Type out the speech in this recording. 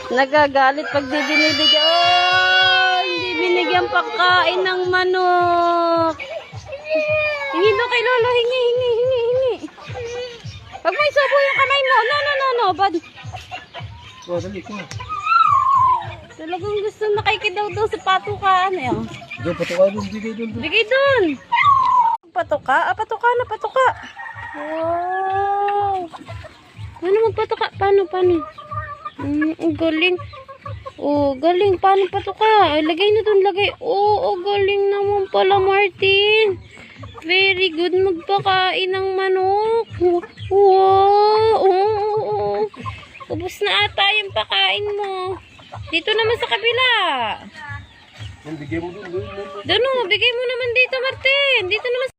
Nagagalit pag di binibigyan. Oh, hindi binigyan pagkain ng manok. Hingi daw kay Lolo. Hingi. Pag mo isubo yung kamay mo. No. Bad. Dali ko. Talagang gusto nakikidaw daw sa patukaan. Doon, patuka doon. Bigay doon. Patuka? Patuka na. Wow. Paano magpatuka? Paano? Ang galing. Galing. Paano patuka? Lagay na doon, lagay. Galing naman pala, Martin. Very good magpakain ng manok. Wow. Ubus na ata yung pakain mo. Dito naman sa kabila. Bigay mo doon. Doon, bigay mo naman dito, Martin. Dito naman.